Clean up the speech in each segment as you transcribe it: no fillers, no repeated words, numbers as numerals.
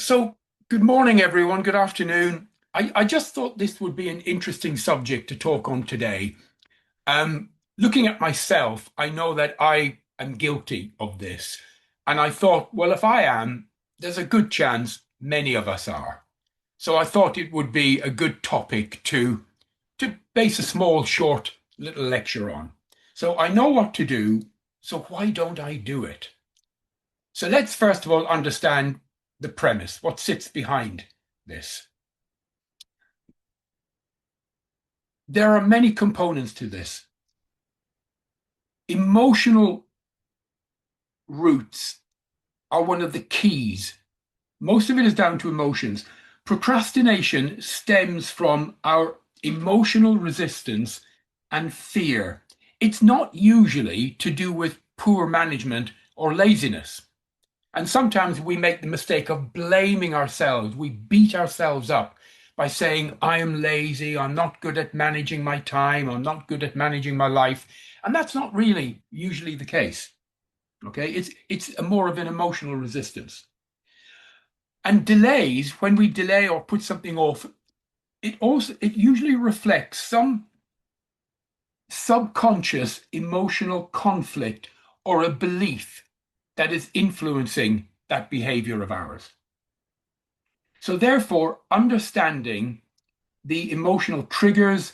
So, good morning, everyone. Good afternoon. I just thought this would be an interesting subject to talk on today. Looking at myself, I know that I am guilty of this. And I thought, well, if I am, there's a good chance many of us are. So I thought it would be a good topic to base a small, short little lecture on. So I know what to do, so why don't I do it? So let's first of all understand the premise, what sits behind this. There are many components to this. Emotional roots are one of the keys. Most of it is down to emotions. Procrastination stems from our emotional resistance and fear. It's not usually to do with poor management or laziness. And sometimes we make the mistake of blaming ourselves. We beat ourselves up by saying, I am lazy, I'm not good at managing my time, I'm not good at managing my life. And that's not really usually the case. Okay, it's more of an emotional resistance. And delays, when we delay or put something off, it usually reflects some subconscious emotional conflict or a belief that is influencing that behavior of ours. So therefore, understanding the emotional triggers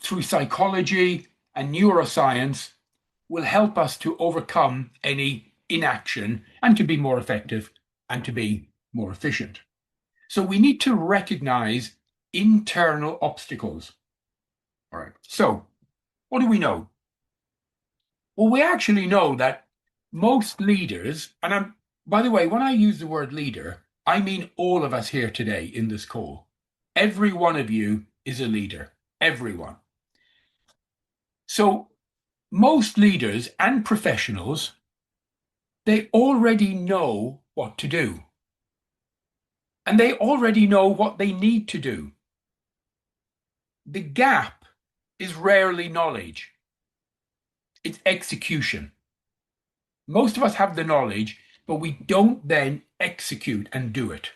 through psychology and neuroscience will help us to overcome any inaction and to be more effective and to be more efficient. So we need to recognize internal obstacles. All right. So what do we know? Well, we actually know that most leaders, and by the way, when I use the word leader, I mean all of us here today in this call. Every one of you is a leader, everyone. So most leaders and professionals, they already know what to do. And they already know what they need to do. The gap is rarely knowledge. It's execution. Most of us have the knowledge, but we don't then execute and do it.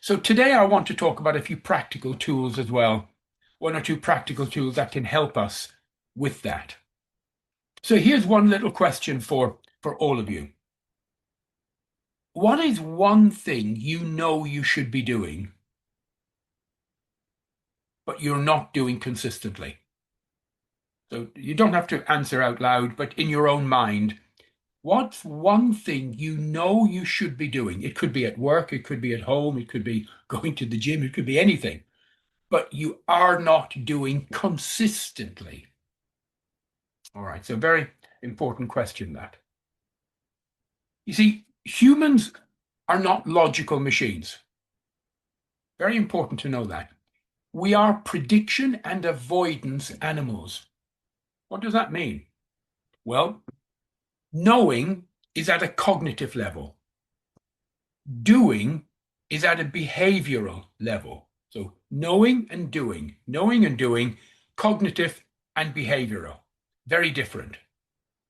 So today I want to talk about a few practical tools as well, one or two practical tools that can help us with that. So here's one little question for all of you. What is one thing you know you should be doing, but you're not doing consistently? So you don't have to answer out loud, but in your own mind, what's one thing you know you should be doing? It could be at work, it could be at home, it could be going to the gym, it could be anything, but you are not doing consistently. All right, so very important question that. You see, humans are not logical machines. Very important to know that. We are prediction and avoidance animals. What does that mean? Well, knowing is at a cognitive level. Doing is at a behavioral level. So knowing and doing, cognitive and behavioral, very different.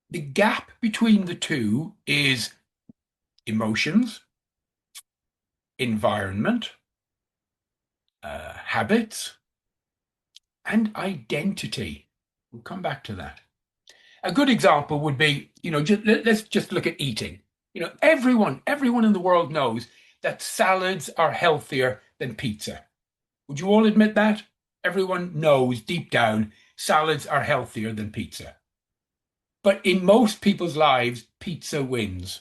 The gap between the two is emotions, environment, habits, and identity. We'll come back to that. A good example would be, let's just look at eating. Everyone in the world knows that salads are healthier than pizza. Would you all admit that? Everyone knows deep down salads are healthier than pizza. But in most people's lives, pizza wins.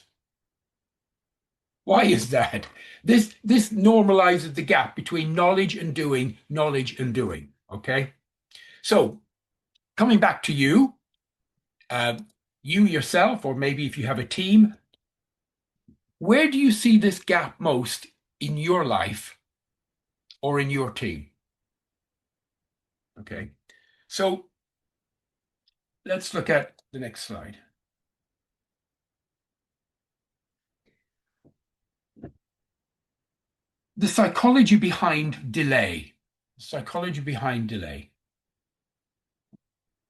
Why is that? This normalizes the gap between knowledge and doing, okay? So coming back to you, you yourself, or maybe if you have a team, where do you see this gap most in your life or in your team? Okay, so let's look at the next slide. The psychology behind delay. Psychology behind delay.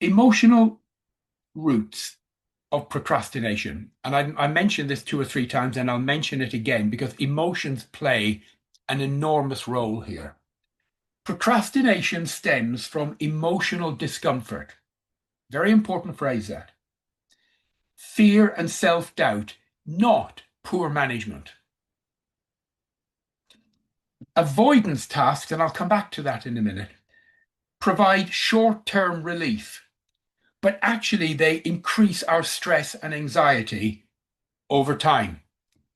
Emotional roots of procrastination. And I mentioned this 2 or 3 times, and I'll mention it again because emotions play an enormous role here. Procrastination stems from emotional discomfort. Very important phrase that. Fear and self-doubt, not poor management. Avoidance tasks, and I'll come back to that in a minute, provide short-term relief, but actually they increase our stress and anxiety over time,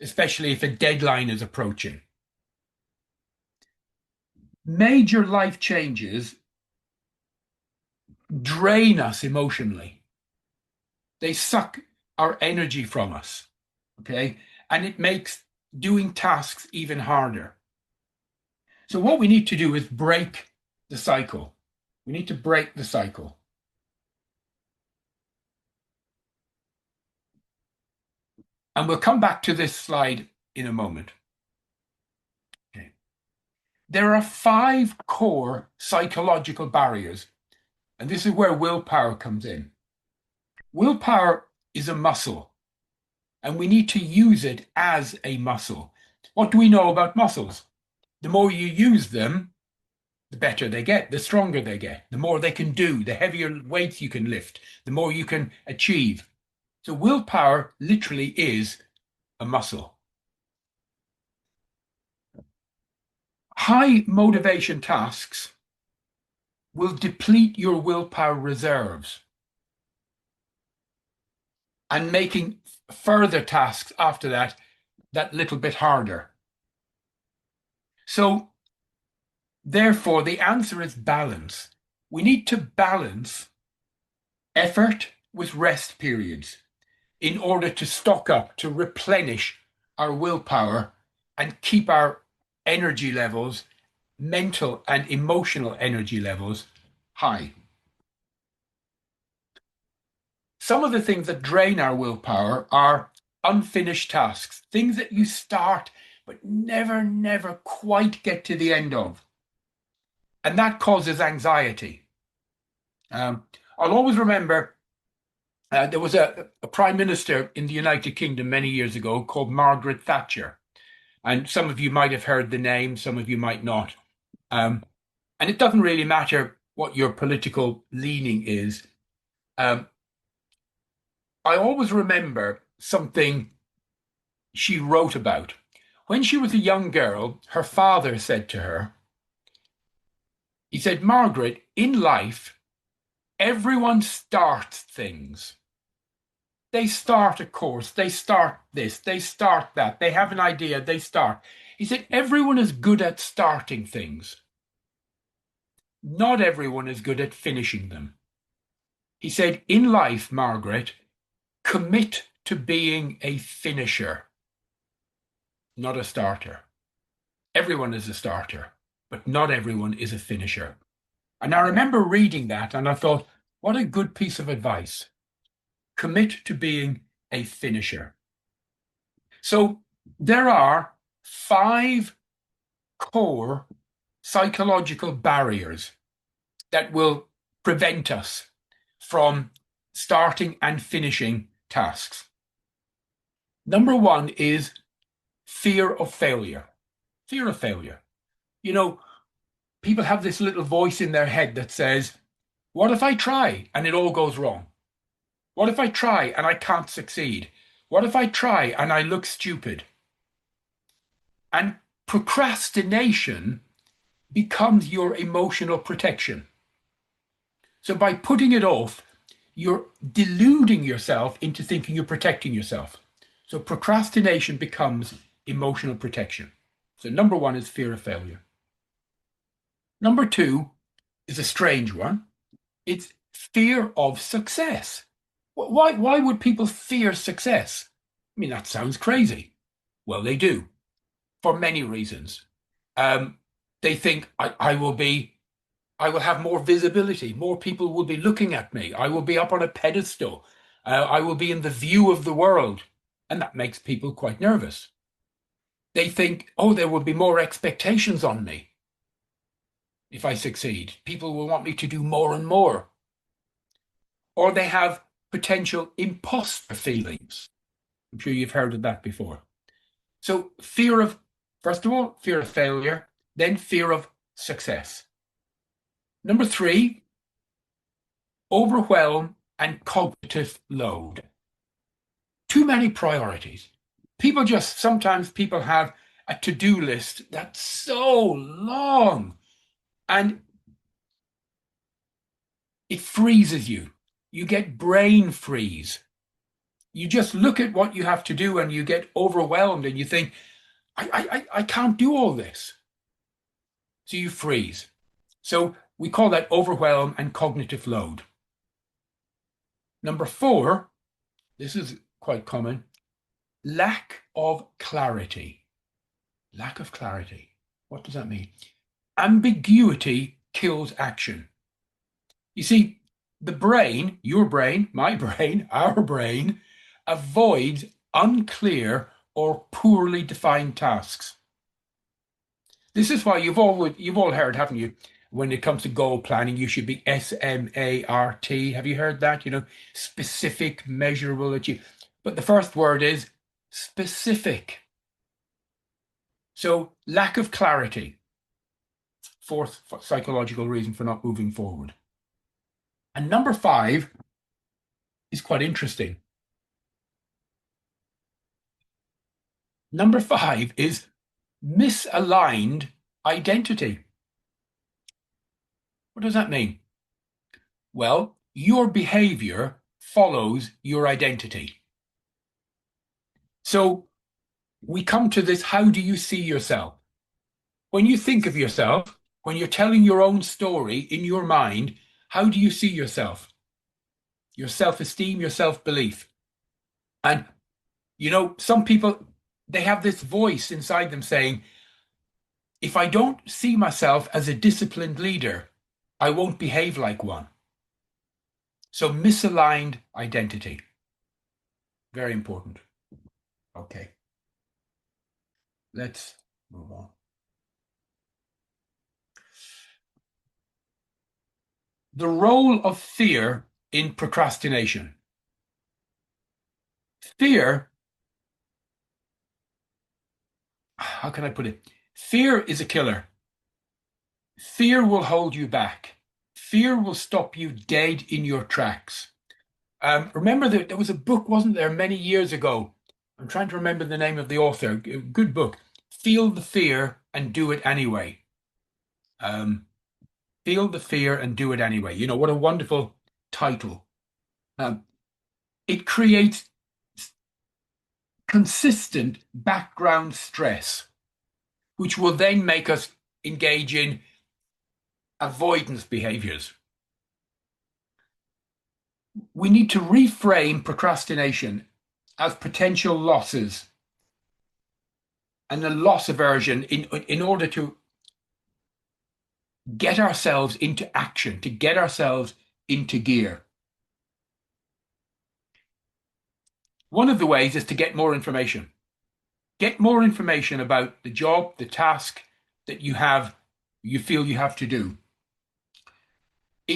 especially if a deadline is approaching. Major life changes drain us emotionally. They suck our energy from us, okay? And it makes doing tasks even harder. So what we need to do is break the cycle. We need to break the cycle. And we'll come back to this slide in a moment. Okay. There are 5 core psychological barriers, and this is where willpower comes in. Willpower is a muscle, and we need to use it as a muscle. What do we know about muscles? The more you use them, the better they get, the stronger they get, the more they can do, the heavier weights you can lift, the more you can achieve. So willpower literally is a muscle. High motivation tasks will deplete your willpower reserves, and making further tasks after that little bit harder. So therefore, the answer is balance. We need to balance effort with rest periods in order to stock up, to replenish our willpower and keep our energy levels, mental and emotional energy levels, high. Some of the things that drain our willpower are unfinished tasks, things that you start but never quite get to the end of. And that causes anxiety. I'll always remember there was a prime minister in the United Kingdom many years ago called Margaret Thatcher. And some of you might have heard the name, some of you might not. And it doesn't really matter what your political leaning is. I always remember something she wrote about. When she was a young girl, her father said to her, he said, "Margaret, in life, everyone starts things. They start a course, they start this, they start that, they have an idea, they start." He said, "Everyone is good at starting things. Not everyone is good at finishing them." He said, "In life, Margaret, commit to being a finisher, not a starter. Everyone is a starter, but not everyone is a finisher." And I remember reading that and I thought, what a good piece of advice. Commit to being a finisher. So there are 5 core psychological barriers that will prevent us from starting and finishing tasks. Number 1 is fear of failure. Fear of failure. You know, people have this little voice in their head that says, what if I try and it all goes wrong? What if I try and I can't succeed? What if I try and I look stupid? And procrastination becomes your emotional protection. So by putting it off, you're deluding yourself into thinking you're protecting yourself. So procrastination becomes emotional protection. So number 1 is fear of failure. Number 2 is a strange one. It's fear of success. Why would people fear success? I mean, that sounds crazy. Well, they do, for many reasons. They think I will have more visibility. More people will be looking at me. I will be up on a pedestal. I will be in the view of the world. And that makes people quite nervous. They think, oh, there will be more expectations on me if I succeed. People will want me to do more and more. Or they have potential imposter feelings. I'm sure you've heard of that before. So fear of, first of all, fear of failure, then fear of success. Number 3, overwhelm and cognitive load. Too many priorities. Sometimes people have a to-do list that's so long and it freezes you. You get brain freeze. You just look at what you have to do and you get overwhelmed and you think, I can't do all this. So you freeze. So we call that overwhelm and cognitive load. Number 4, this is quite common, lack of clarity. Lack of clarity. What does that mean? Ambiguity kills action. You see, the brain, your brain, my brain, our brain, avoids unclear or poorly defined tasks. This is why you've all heard, haven't you? When it comes to goal planning, you should be SMART. Have you heard that? Specific, measurable, achieve. But the first word is specific. So lack of clarity. 4th psychological reason for not moving forward. And number 5 is quite interesting. Number 5 is misaligned identity. What does that mean? Well, your behavior follows your identity. So we come to this, how do you see yourself? When you think of yourself, when you're telling your own story in your mind, how do you see yourself? Your self-esteem, your self-belief. And, some people, they have this voice inside them saying, if I don't see myself as a disciplined leader, I won't behave like one. So misaligned identity. Very important. Okay. Let's move on. The role of fear in procrastination. Fear, how can I put it? Fear is a killer. Fear will hold you back. Fear will stop you dead in your tracks. Remember that there was a book, wasn't there, many years ago? I'm trying to remember the name of the author. Good book. Feel the fear and do it anyway. Feel the fear and do it anyway. What a wonderful title. It creates consistent background stress, which will then make us engage in avoidance behaviors. We need to reframe procrastination as potential losses and a loss aversion in order to get ourselves into action, to get ourselves into gear. One of the ways is to get more information. Get more information about the job, the task that you feel you have to do.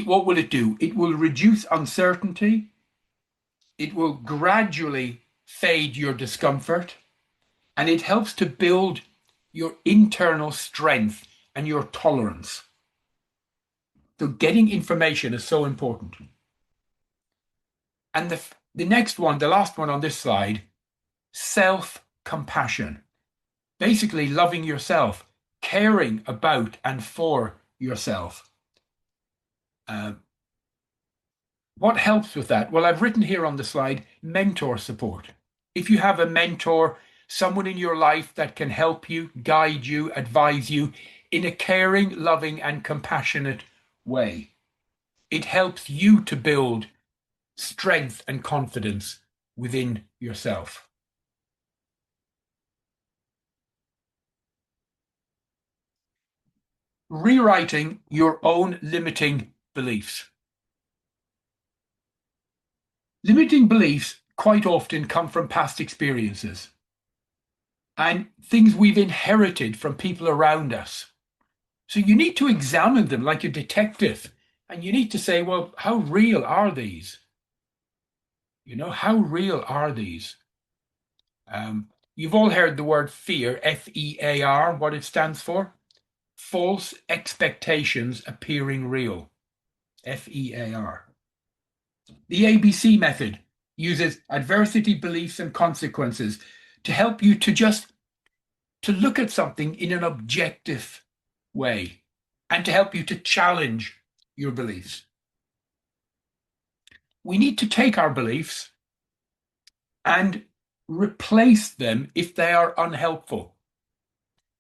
What will it do? It will reduce uncertainty. It will gradually fade your discomfort, and it helps to build your internal strength and your tolerance. So getting information is so important. And the next one, the last one on this slide, self-compassion. Basically loving yourself, caring about and for yourself. What helps with that? Well, I've written here on the slide, mentor support. If you have a mentor, someone in your life that can help you, guide you, advise you in a caring, loving, and compassionate way, it helps you to build strength and confidence within yourself. Rewriting your own limiting beliefs. Limiting beliefs quite often come from past experiences and things we've inherited from people around us. So you need to examine them like a detective, and you need to say, well, how real are these? How real are these? You've all heard the word fear, FEAR, what it stands for. False expectations appearing real. FEAR. The ABC method uses adversity, beliefs, and consequences to help you to look at something in an objective way and to help you to challenge your beliefs. We need to take our beliefs and replace them if they are unhelpful.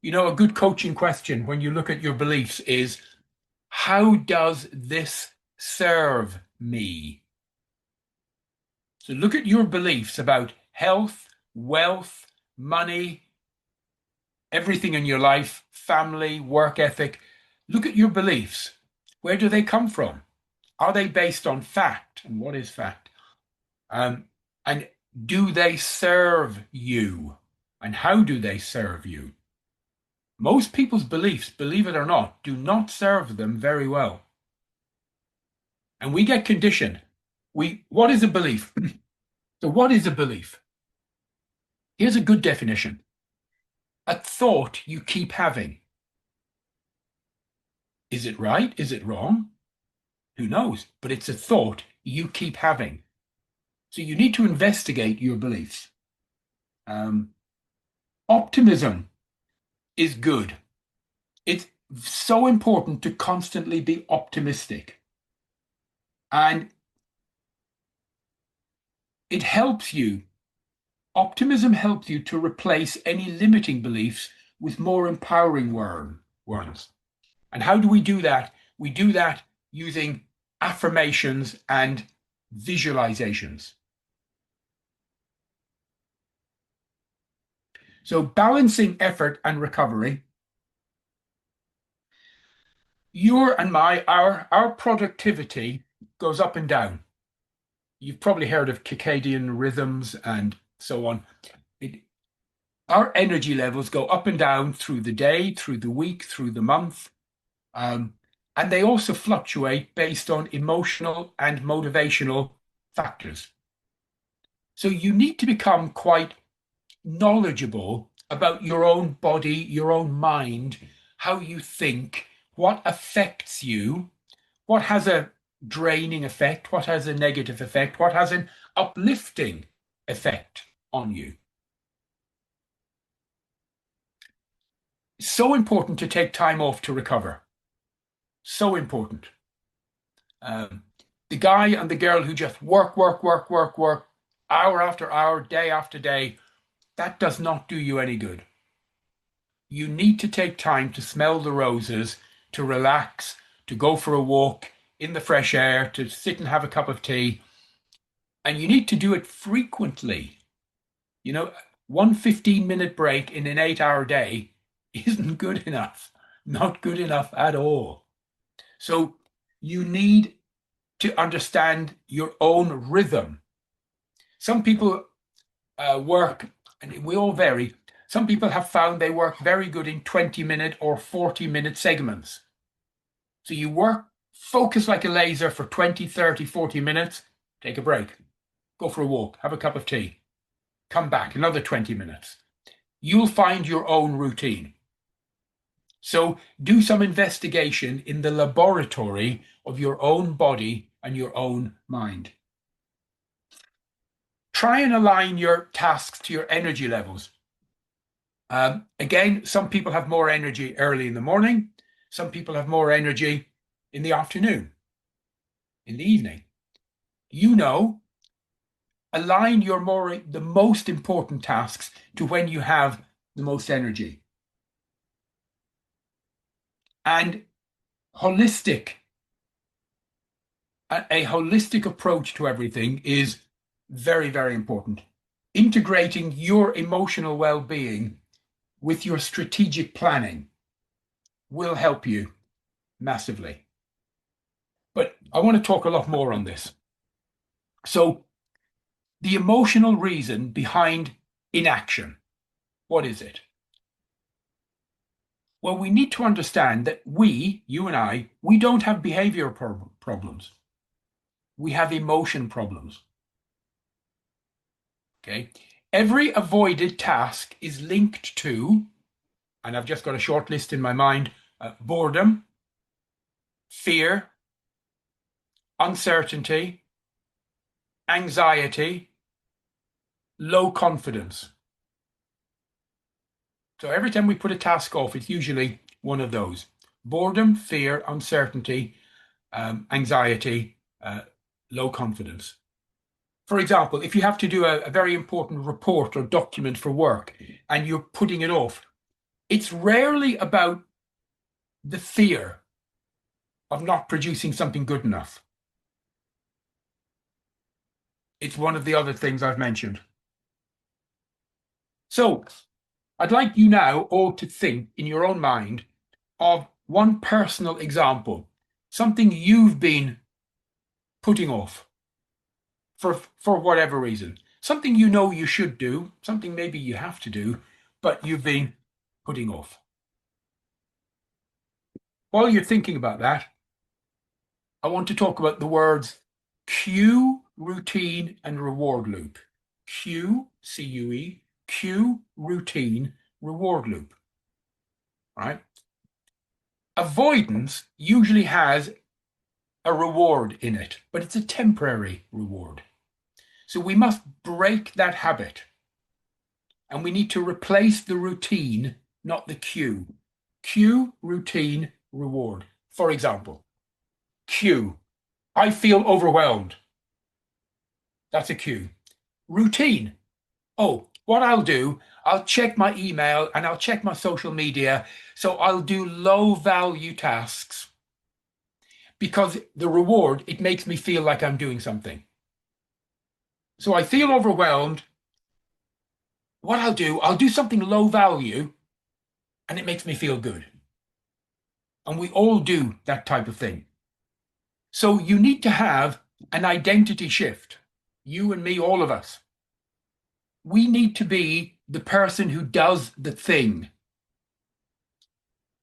A good coaching question when you look at your beliefs is, how does this serve me? So look at your beliefs about health, wealth, money, everything in your life, family, work ethic. Look at your beliefs. Where do they come from? Are they based on fact? And what is fact? And do they serve you? And how do they serve you? Most people's beliefs, believe it or not, do not serve them very well. And we get conditioned. What is a belief? So what is a belief? Here's a good definition. A thought you keep having. Is it right? Is it wrong? Who knows? But it's a thought you keep having. So you need to investigate your beliefs. Optimism is good. It's so important to constantly be optimistic. And it helps you. Optimism helps you to replace any limiting beliefs with more empowering ones. And how do we do that? We do that using affirmations and visualizations. So balancing effort and recovery. Our productivity goes up and down. You've probably heard of circadian rhythms and so on. Our energy levels go up and down through the day, through the week, through the month. And they also fluctuate based on emotional and motivational factors. So you need to become quite knowledgeable about your own body, your own mind, how you think, what affects you, what has a draining effect, what has a negative effect, what has an uplifting effect on you. It's so important to take time off to recover. So important. The guy and the girl who just work, hour after hour, day after day, that does not do you any good. You need to take time to smell the roses, to relax, to go for a walk in the fresh air, to sit and have a cup of tea. And you need to do it frequently. One 15-minute break in an 8-hour day isn't good enough. Not good enough at all. So you need to understand your own rhythm. Some people work, and we all vary. Some people have found they work very good in 20-minute or 40-minute segments. So you work, focus like a laser for 20, 30, 40 minutes, take a break, go for a walk, have a cup of tea, come back, another 20 minutes. You'll find your own routine. So do some investigation in the laboratory of your own body and your own mind. Try and align your tasks to your energy levels. Again, some people have more energy early in the morning. Some people have more energy in the afternoon, in the evening. Align the most important tasks to when you have the most energy. And a holistic approach to everything is very, very important. Integrating your emotional well-being with your strategic planning will help you massively. But I want to talk a lot more on this. So the emotional reason behind inaction, what is it? Well, we need to understand that you and I, we don't have behavioral problems. We have emotion problems. Okay. Every avoided task is linked to, and I've just got a short list in my mind, boredom, fear, uncertainty, anxiety, low confidence. So every time we put a task off, it's usually one of those: boredom, fear, uncertainty, anxiety, low confidence. For example, if you have to do a very important report or document for work and you're putting it off, it's rarely about the fear of not producing something good enough. It's one of the other things I've mentioned. So I'd like you now all to think in your own mind of one personal example, something you've been putting off for whatever reason, something you know you should do, something maybe you have to do, but you've been putting off. While you're thinking about that, I want to talk about the words cue, routine, and reward loop. Cue, C-U-E, cue, routine, reward loop. Right? Avoidance usually has a reward in it, but it's a temporary reward. So we must break that habit. And we need to replace the routine, not the cue. Cue, routine, reward. For example, cue, I feel overwhelmed. That's a cue. Routine. Oh, what I'll do, I'll check my email and I'll check my social media. So I'll do low value tasks because the reward, it makes me feel like I'm doing something. So I feel overwhelmed. What I'll do, I'll do something low value and it makes me feel good. And we all do that type of thing. So you need to have an identity shift. You and me, all of us. We need to be the person who does the thing.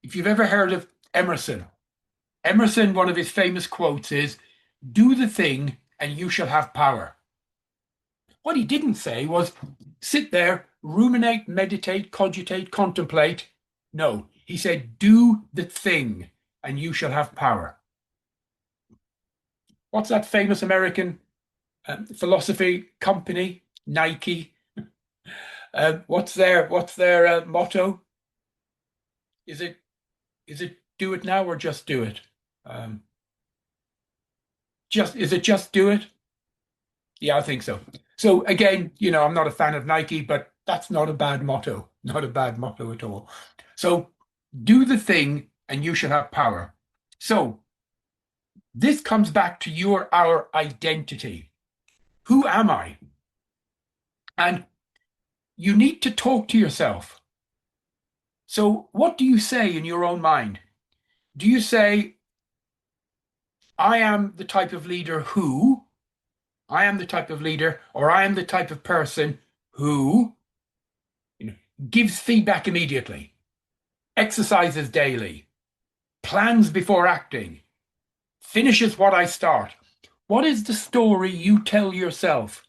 If you've ever heard of Emerson, one of his famous quotes is, do the thing and you shall have power. What he didn't say was, sit there, ruminate, meditate, cogitate, contemplate. No, he said, do the thing and you shall have power. What's that famous American philosophy company? Nike. What's their motto? Is it do it now or just do it? Is it just do it? Yeah, I think so. So again, I'm not a fan of Nike, but that's not a bad motto. Not a bad motto at all. So do the thing and you shall have power. So this comes back to our identity. Who am I? And you need to talk to yourself. So what do you say in your own mind? Do you say, I am the type of leader who, I am the type of leader, or I am the type of person who gives feedback immediately, exercises daily, plans before acting, finishes what I start? What is the story you tell yourself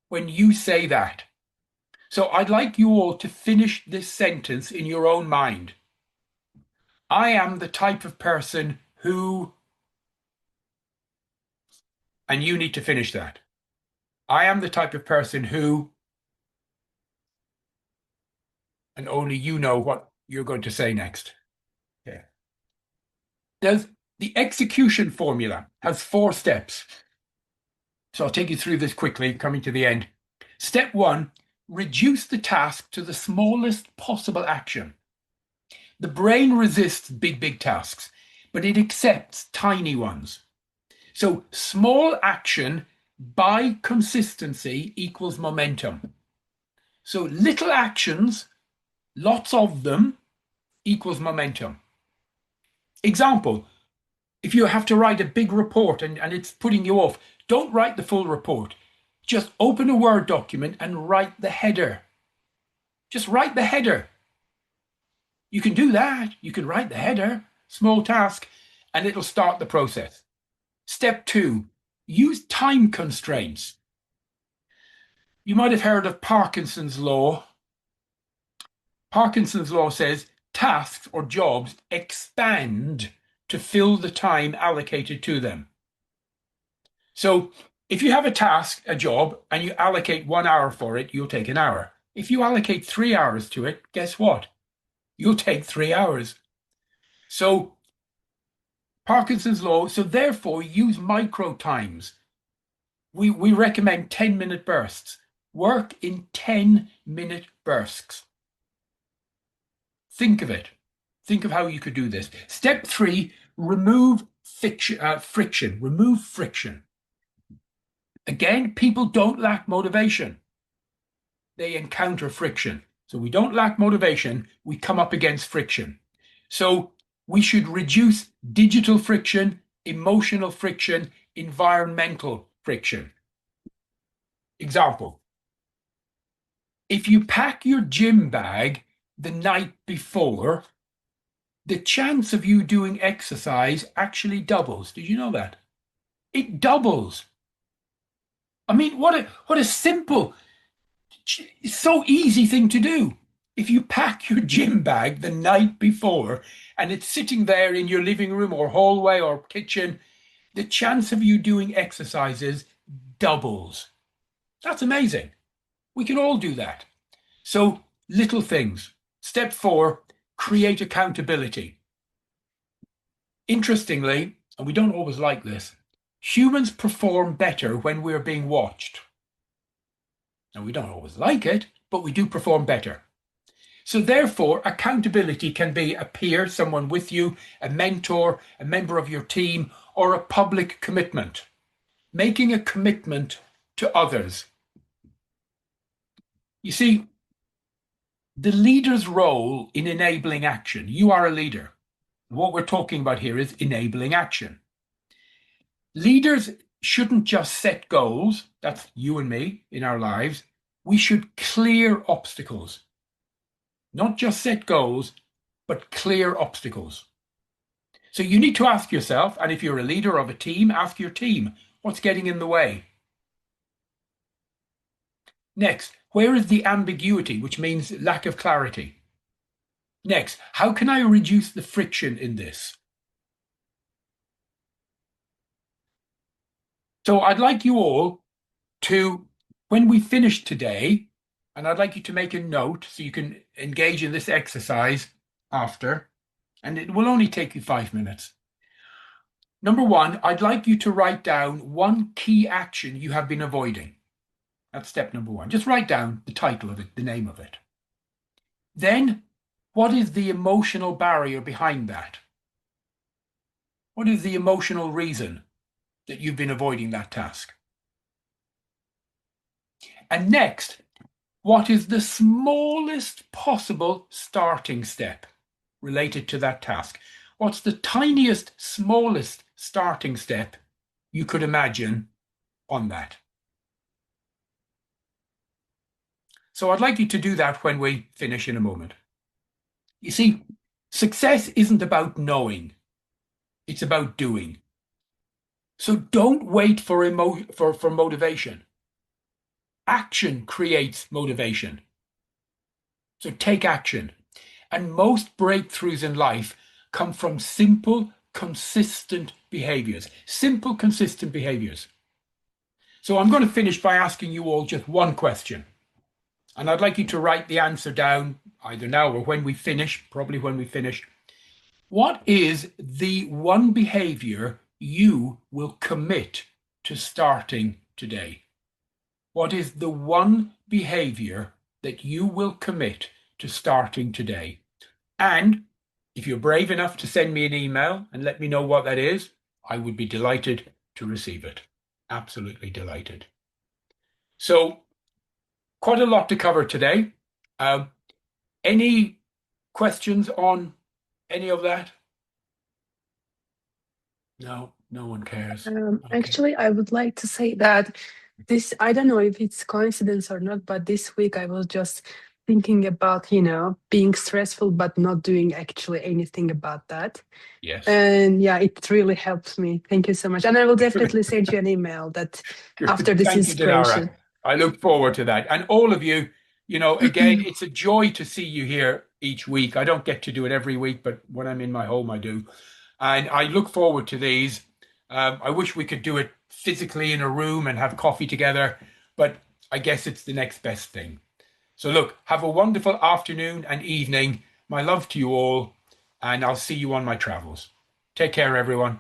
when you say that? So I'd like you all to finish this sentence in your own mind. I am the type of person who, and you need to finish that. I am the type of person who, and only you know what you're going to say next. Okay. The execution formula has 4 steps. So I'll take you through this quickly, coming to the end. Step 1, reduce the task to the smallest possible action. The brain resists big tasks, but it accepts tiny ones. So small action by consistency equals momentum. So little actions, lots of them, equals momentum. Example, if you have to write a big report and it's putting you off, don't write the full report. Just open a Word document and write the header. Just write the header. You can do that. You can write the header, small task, and it'll start the process. Step 2, use time constraints. You might have heard of Parkinson's law. Parkinson's law says tasks or jobs expand to fill the time allocated to them. So if you have a task, a job, and you allocate 1 hour for it, you'll take an hour. If you allocate 3 hours to it, guess what? You'll take 3 hours. So Parkinson's law, so therefore use micro times. We recommend 10-minute bursts. Work in 10-minute bursts. Think of it. Think of how you could do this. Step 3, remove friction. Remove friction. Again, people don't lack motivation. They encounter friction. So we don't lack motivation, we come up against friction. So we should reduce digital friction, emotional friction, environmental friction. Example. If you pack your gym bag the night before, the chance of you doing exercise actually doubles. Did you know that? It doubles. I mean, what a simple, so easy thing to do. If you pack your gym bag the night before and it's sitting there in your living room or hallway or kitchen, the chance of you doing exercises doubles. That's amazing. We can all do that. So little things. Step 4, create accountability. Interestingly, and we don't always like this, humans perform better when we're being watched. Now, we don't always like it, but we do perform better. So therefore, accountability can be a peer, someone with you, a mentor, a member of your team, or a public commitment. Making a commitment to others. You see, the leader's role in enabling action. You are a leader. What we're talking about here is enabling action. Leaders shouldn't just set goals, that's you and me in our lives. We should clear obstacles. Not just set goals, but clear obstacles. So you need to ask yourself, and if you're a leader of a team, ask your team, what's getting in the way? Next, where is the ambiguity, which means lack of clarity? Next, how can I reduce the friction in this? So I'd like you all to, when we finish today, and I'd like you to make a note so you can engage in this exercise after, and it will only take you 5 minutes. Number 1, I'd like you to write down one key action you have been avoiding. That's step number 1. Just write down the title of it, the name of it. Then, what is the emotional barrier behind that? What is the emotional reason that you've been avoiding that task? And next, what is the smallest possible starting step related to that task? What's the tiniest, smallest starting step you could imagine on that? So I'd like you to do that when we finish in a moment. You see, success isn't about knowing, it's about doing. So don't wait for motivation. Action creates motivation. So take action. And most breakthroughs in life come from simple, consistent behaviors. Simple, consistent behaviors. So I'm going to finish by asking you all just one question. And I'd like you to write the answer down either now or when we finish, probably when we finish. What is the one behavior you will commit to starting today? What is the one behavior that you will commit to starting today? And if you're brave enough to send me an email and let me know what that is, I would be delighted to receive it. Absolutely delighted. So, quite a lot to cover today. Any questions on any of that? No, no one cares. Okay. Actually, I would like to say that this, I don't know if it's coincidence or not, but this week I was just thinking about, being stressful, but not doing actually anything about that. Yes. And yeah, it really helps me. Thank you so much. And I will definitely send you an email that Good. after this Thank you, Dinara. inspiration. I look forward to that. And all of you, again, it's a joy to see you here each week. I don't get to do it every week, but when I'm in my home, I do. And I look forward to these. I wish we could do it physically in a room and have coffee together, but I guess it's the next best thing. So, look, have a wonderful afternoon and evening. My love to you all, and I'll see you on my travels. Take care, everyone.